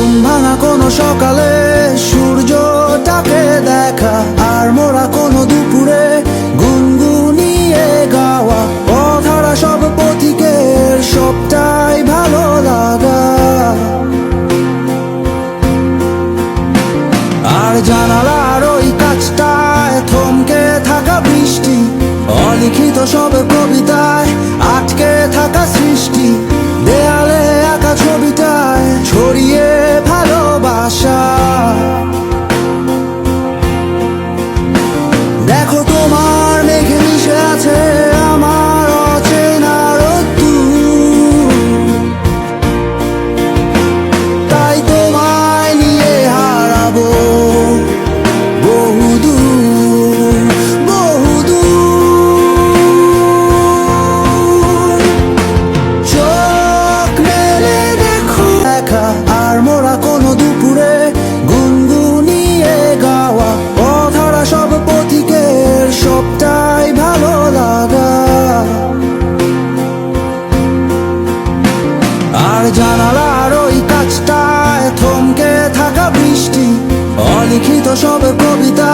ঘুম ভাঙা কোনো সকালে সূর্যটাকে দেখা, আর মোরা কোনো দুপুরে গুনগুনিয়ে গাওয়া অধরা সব পথিকের সবটাই ভালো লাগা। আর জানালার ওই কাছটায় থমকে থাকা বৃষ্টি, অলিখিত সব কবিতায় আটকে থাকা সৃষ্টি, দেয়ালে আঁকা ছবিটায় ছড়িয়ে ভালোবাসা। দেখো তোমার মেঘে মিশে আছে আমার অচেনা রোদ্দুর, তাই তোমায় নিয়ে হারাবো বহুদূর বহুদূর। চোখ মেলে দেখো একা, আর মোরা কোনো দুপুরে গুনগুনিয়ে গাওয়া অধরা সব পথিকের সবটাই ভালো লাগা। আর জানালার ওই কাছটায় থমকে থাকা বৃষ্টি, অলিখিত সব কবিতা